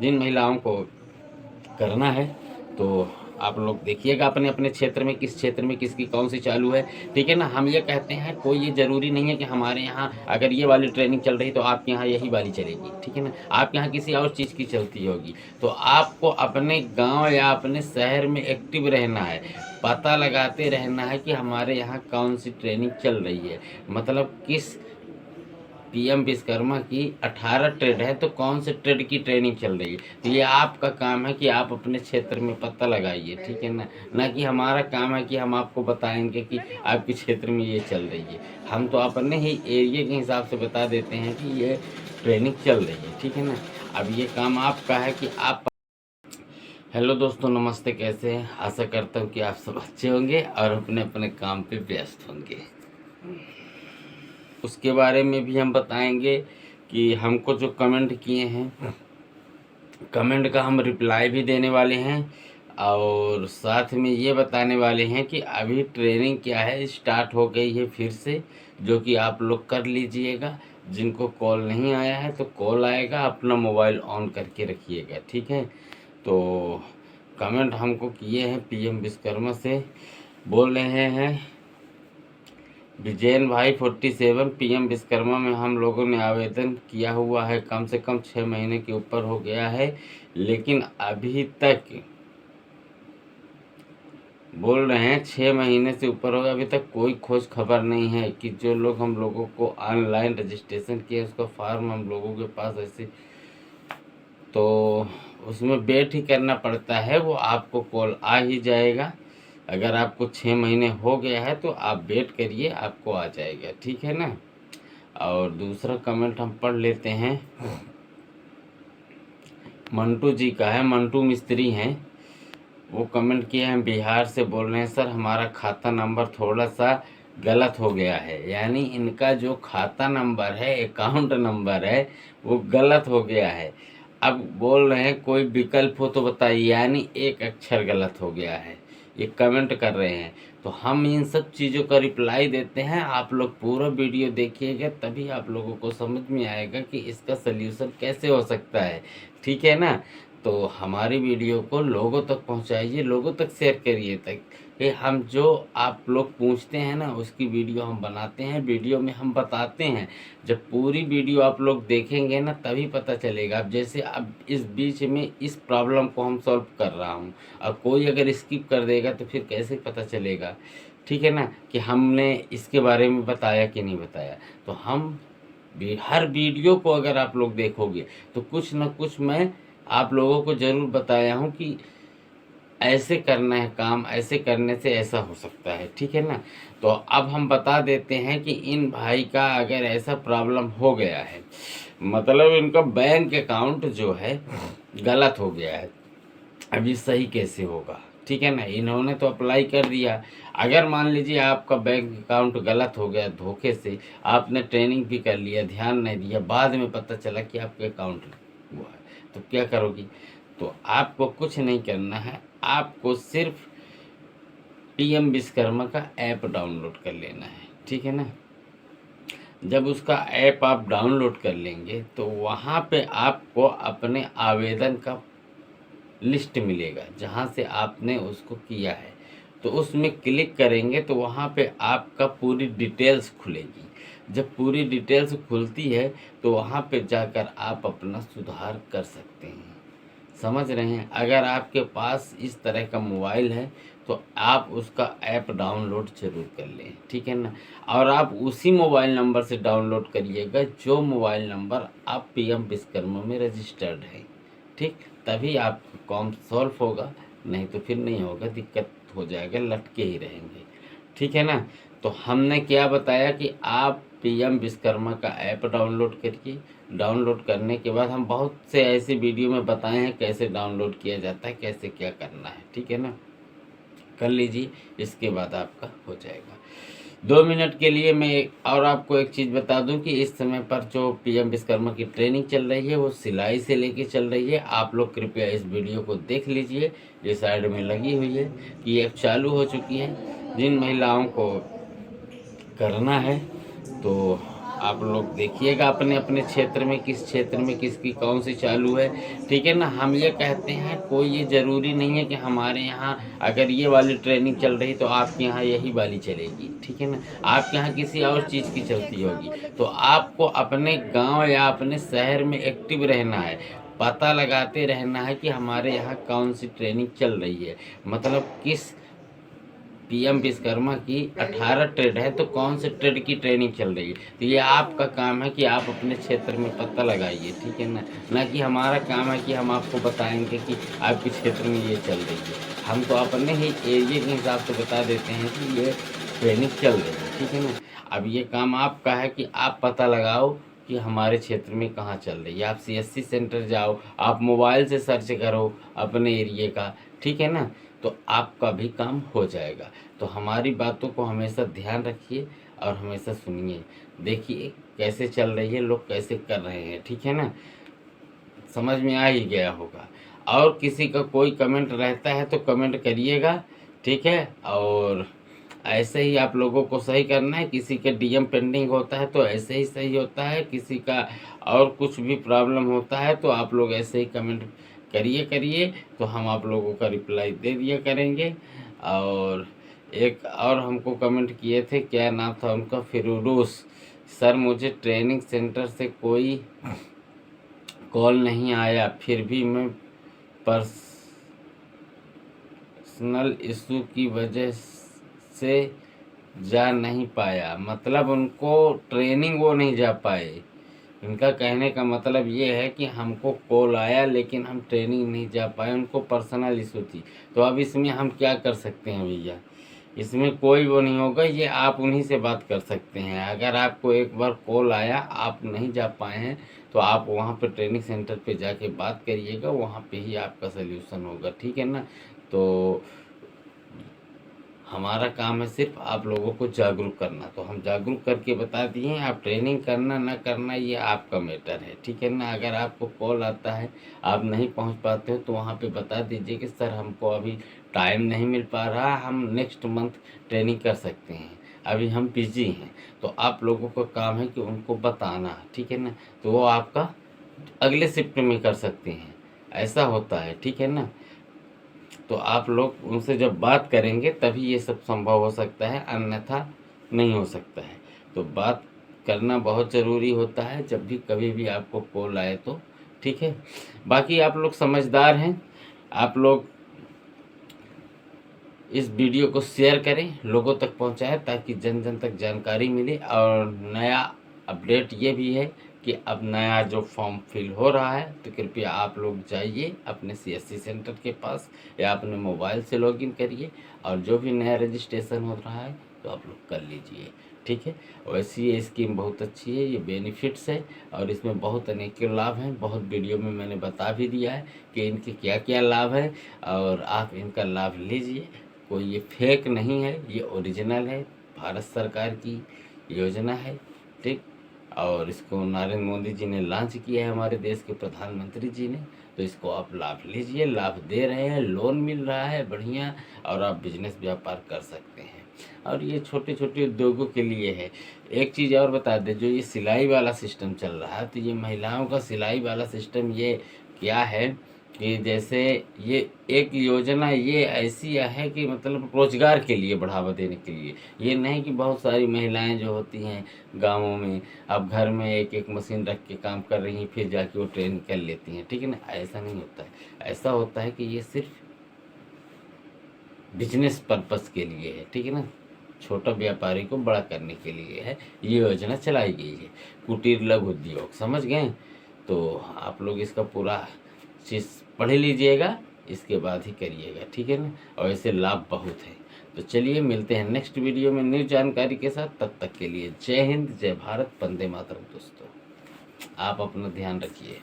जिन महिलाओं को करना है तो आप लोग देखिएगा अपने अपने क्षेत्र में, किस क्षेत्र में किसकी कौन सी चालू है, ठीक है ना। हम ये कहते हैं, कोई ये ज़रूरी नहीं है कि हमारे यहाँ अगर ये वाली ट्रेनिंग चल रही तो आपके यहाँ यही वाली चलेगी, ठीक है ना। आपके यहाँ किसी और चीज़ की चलती होगी, तो आपको अपने गांव या अपने शहर में एक्टिव रहना है, पता लगाते रहना है कि हमारे यहाँ कौन सी ट्रेनिंग चल रही है, मतलब किस पीएम विश्वकर्मा की 18 ट्रेड है तो कौन से ट्रेड की ट्रेनिंग चल रही है। तो ये आपका काम है कि आप अपने क्षेत्र में पता लगाइए, ठीक है ना। ना कि हमारा काम है कि हम आपको बताएंगे कि आपके क्षेत्र में ये चल रही है। हम तो अपने ही एरिया के हिसाब से बता देते हैं कि ये ट्रेनिंग चल रही है, ठीक है ना। अब ये काम आपका है कि आप। हेलो दोस्तों, नमस्ते, कैसे हैं। आशा करता हूँ कि आप सब अच्छे होंगे और अपने अपने काम पे व्यस्त होंगे। उसके बारे में भी हम बताएंगे कि हमको जो कमेंट किए हैं, कमेंट का हम रिप्लाई भी देने वाले हैं और साथ में ये बताने वाले हैं कि अभी ट्रेनिंग क्या है, स्टार्ट हो गई है फिर से, जो कि आप लोग कर लीजिएगा। जिनको कॉल नहीं आया है तो कॉल आएगा, अपना मोबाइल ऑन करके रखिएगा, ठीक है। तो कमेंट हमको किए हैं पीएम विश्वकर्मा से, बोल रहे हैं विजयन भाई 47 पीएम विश्वकर्मा में हम लोगों ने आवेदन किया हुआ है, कम से कम 6 महीने के ऊपर हो गया है, लेकिन अभी तक बोल रहे हैं 6 महीने से ऊपर हो गया, अभी तक कोई खोज खबर नहीं है कि जो लोग हम लोगों को ऑनलाइन रजिस्ट्रेशन किए उसका फॉर्म हम लोगों के पास ऐसे, तो उसमें वेट ही करना पड़ता है, वो आपको कॉल आ ही जाएगा। अगर आपको 6 महीने हो गया है तो आप वेट करिए, आपको आ जाएगा, ठीक है ना। और दूसरा कमेंट हम पढ़ लेते हैं, मंटू जी का है, मंटू मिस्त्री हैं। वो कमेंट किए हैं, बिहार से बोल रहे हैं, सर हमारा खाता नंबर थोड़ा सा गलत हो गया है। यानी इनका जो खाता नंबर है, अकाउंट नंबर है, वो गलत हो गया है। अब बोल रहे हैं कोई विकल्प हो तो बताइए, यानी एक अक्षर गलत हो गया है, ये कमेंट कर रहे हैं। तो हम इन सब चीज़ों का रिप्लाई देते हैं, आप लोग पूरा वीडियो देखिएगा तभी आप लोगों को समझ में आएगा कि इसका सल्यूशन कैसे हो सकता है, ठीक है ना। तो हमारी वीडियो को लोगों तक पहुंचाइए, लोगों तक शेयर करिए, तक कि हम जो आप लोग पूछते हैं ना उसकी वीडियो हम बनाते हैं, वीडियो में हम बताते हैं। जब पूरी वीडियो आप लोग देखेंगे ना तभी पता चलेगा। अब जैसे अब इस बीच में इस प्रॉब्लम को हम सॉल्व कर रहा हूँ, अब कोई अगर स्किप कर देगा तो फिर कैसे पता चलेगा, ठीक है ना, कि हमने इसके बारे में बताया कि नहीं बताया। तो हम हर वीडियो को अगर आप लोग देखोगे तो कुछ ना कुछ मैं आप लोगों को ज़रूर बताया हूँ कि ऐसे करना है काम, ऐसे करने से ऐसा हो सकता है, ठीक है ना। तो अब हम बता देते हैं कि इन भाई का अगर ऐसा प्रॉब्लम हो गया है, मतलब इनका बैंक अकाउंट जो है गलत हो गया है, अभी सही कैसे होगा, ठीक है ना। इन्होंने तो अप्लाई कर दिया, अगर मान लीजिए आपका बैंक अकाउंट गलत हो गया धोखे से, आपने ट्रेनिंग भी कर लिया, ध्यान नहीं दिया, बाद में पता चला कि आपके अकाउंट हुआ है, तो क्या करोगी। तो आपको कुछ नहीं करना है, आपको सिर्फ पीएम विश्वकर्मा का ऐप डाउनलोड कर लेना है, ठीक है ना। जब उसका ऐप आप डाउनलोड कर लेंगे तो वहाँ पे आपको अपने आवेदन का लिस्ट मिलेगा, जहाँ से आपने उसको किया है, तो उसमें क्लिक करेंगे तो वहाँ पे आपका पूरी डिटेल्स खुलेगी। जब पूरी डिटेल्स खुलती है तो वहाँ पे जाकर आप अपना सुधार कर सकते हैं, समझ रहे हैं। अगर आपके पास इस तरह का मोबाइल है तो आप उसका ऐप डाउनलोड जरूर कर लें, ठीक है ना। और आप उसी मोबाइल नंबर से डाउनलोड करिएगा जो मोबाइल नंबर आप पीएम विश्वकर्मा में रजिस्टर्ड है, ठीक, तभी आपका काम सॉल्व होगा, नहीं तो फिर नहीं होगा, दिक्कत हो जाएगा, लटके ही रहेंगे, ठीक है ना। तो हमने क्या बताया कि आप पीएम विश्वकर्मा का ऐप डाउनलोड करिए। डाउनलोड करने के बाद हम बहुत से ऐसे वीडियो में बताए हैं कैसे डाउनलोड किया जाता है, कैसे क्या करना है, ठीक है ना। कर लीजिए, इसके बाद आपका हो जाएगा। 2 मिनट के लिए मैं और आपको एक चीज़ बता दूं कि इस समय पर जो पीएम विश्वकर्मा की ट्रेनिंग चल रही है वो सिलाई से लेके चल रही है। आप लोग कृपया इस वीडियो को देख लीजिए, ये साइड में लगी हुई है कि ये चालू हो चुकी है। जिन महिलाओं को करना है तो आप लोग देखिएगा अपने अपने क्षेत्र में, किस क्षेत्र में किसकी कौन सी चालू है, ठीक है ना। हम ये कहते हैं, कोई ये ज़रूरी नहीं है कि हमारे यहाँ अगर ये वाली ट्रेनिंग चल रही तो आपके यहाँ यही वाली चलेगी, ठीक है ना। आपके यहाँ किसी और चीज़ की चलती होगी। तो आपको अपने गांव या अपने शहर में एक्टिव रहना है, पता लगाते रहना है कि हमारे यहाँ कौन सी ट्रेनिंग चल रही है, मतलब किस पीएम विश्वकर्मा की 18 ट्रेड है तो कौन से ट्रेड की ट्रेनिंग चल रही है। तो ये आपका काम है कि आप अपने क्षेत्र में पता लगाइए, ठीक है ना कि हमारा काम है कि हम आपको बताएंगे कि आपके क्षेत्र में ये चल रही है। हम तो अपने ही एरिया के हिसाब से बता देते हैं कि ये ट्रेनिंग चल रही है, ठीक है ना। अब ये काम आपका है कि आप पता लगाओ कि हमारे क्षेत्र में कहाँ चल रही है। आप सीएससी सेंटर जाओ, आप मोबाइल से सर्च करो अपने एरिए का, ठीक है ना, तो आपका भी काम हो जाएगा। तो हमारी बातों को हमेशा ध्यान रखिए और हमेशा सुनिए, देखिए कैसे चल रही है, लोग कैसे कर रहे हैं, ठीक है ना। समझ में आ ही गया होगा। और किसी का कोई कमेंट रहता है तो कमेंट करिएगा, ठीक है। और ऐसे ही आप लोगों को सही करना है। किसी का डीएम पेंडिंग होता है तो ऐसे ही सही होता है, किसी का और कुछ भी प्रॉब्लम होता है तो आप लोग ऐसे ही कमेंट करिए तो हम आप लोगों का रिप्लाई दे दिया करेंगे। और एक और हमको कमेंट किए थे, क्या नाम था उनका, फिरोज सर, मुझे ट्रेनिंग सेंटर से कोई कॉल नहीं आया, फिर भी मैं पर्सनल इशू की वजह से जा नहीं पाया। मतलब उनको ट्रेनिंग वो नहीं जा पाए। इनका कहने का मतलब ये है कि हमको कॉल आया लेकिन हम ट्रेनिंग नहीं जा पाए, उनको पर्सनल इशू थी। तो अब इसमें हम क्या कर सकते हैं भैया, इसमें कोई वो नहीं होगा, ये आप उन्हीं से बात कर सकते हैं। अगर आपको एक बार कॉल आया, आप नहीं जा पाए हैं, तो आप वहाँ पे ट्रेनिंग सेंटर पे जाके बात करिएगा, वहाँ पे ही आपका सल्यूशन होगा, ठीक है ना। तो हमारा काम है सिर्फ आप लोगों को जागरूक करना, तो हम जागरूक करके बता दिए। आप ट्रेनिंग करना ना करना ये आपका मैटर है, ठीक है ना। अगर आपको कॉल आता है, आप नहीं पहुंच पाते हो, तो वहाँ पे बता दीजिए कि सर हमको अभी टाइम नहीं मिल पा रहा, हम नेक्स्ट मंथ ट्रेनिंग कर सकते हैं, अभी हम बिजी हैं। तो आप लोगों का काम है कि उनको बताना, ठीक है ना। तो वो आपका अगले शिफ्ट में कर सकते हैं, ऐसा होता है, ठीक है ना। तो आप लोग उनसे जब बात करेंगे तभी ये सब संभव हो सकता है, अन्यथा नहीं हो सकता है। तो बात करना बहुत ज़रूरी होता है जब भी कभी भी आपको कॉल आए तो, ठीक है। बाकी आप लोग समझदार हैं, आप लोग इस वीडियो को शेयर करें, लोगों तक पहुंचाएं ताकि जन जन तक जानकारी मिले। और नया अपडेट ये भी है कि अब नया जो फॉर्म फिल हो रहा है तो कृपया आप लोग जाइए अपने सीएससी सेंटर के पास या अपने मोबाइल से लॉगिन करिए, और जो भी नया रजिस्ट्रेशन हो रहा है तो आप लोग कर लीजिए, ठीक है। वैसे ये स्कीम बहुत अच्छी है, ये बेनिफिट्स है और इसमें बहुत अनेकों लाभ हैं। बहुत वीडियो में मैंने बता भी दिया है कि इनके क्या क्या लाभ है, और आप इनका लाभ लीजिए। कोई ये फेक नहीं है, ये ओरिजिनल है, भारत सरकार की योजना है, ठीक। और इसको नरेंद्र मोदी जी ने लॉन्च किया है, हमारे देश के प्रधानमंत्री जी ने। तो इसको आप लाभ लीजिए, लाभ दे रहे हैं, लोन मिल रहा है बढ़िया, और आप बिजनेस व्यापार कर सकते हैं। और ये छोटे छोटे उद्योगों के लिए है। एक चीज़ और बता दें, जो ये सिलाई वाला सिस्टम चल रहा है, तो ये महिलाओं का सिलाई वाला सिस्टम ये क्या है कि जैसे ये एक योजना ये ऐसी है कि मतलब रोजगार के लिए बढ़ावा देने के लिए। ये नहीं कि बहुत सारी महिलाएं जो होती हैं गांवों में, अब घर में एक एक मशीन रख के काम कर रही हैं, फिर जाके वो ट्रेन कर लेती हैं, ठीक है ना। ऐसा नहीं होता है, ऐसा होता है कि ये सिर्फ बिजनेस पर्पस के लिए है, ठीक है ना। छोटा व्यापारी को बड़ा करने के लिए है ये योजना चलाई गई है, कुटीर लघु उद्योग, समझ गए। तो आप लोग इसका पूरा चीज़ पढ़ लीजिएगा, इसके बाद ही करिएगा, ठीक है ना। और ऐसे लाभ बहुत है। तो चलिए मिलते हैं नेक्स्ट वीडियो में न्यू जानकारी के साथ। तब तक के लिए जय हिंद, जय भारत, वंदे मातरम। दोस्तों आप अपना ध्यान रखिए।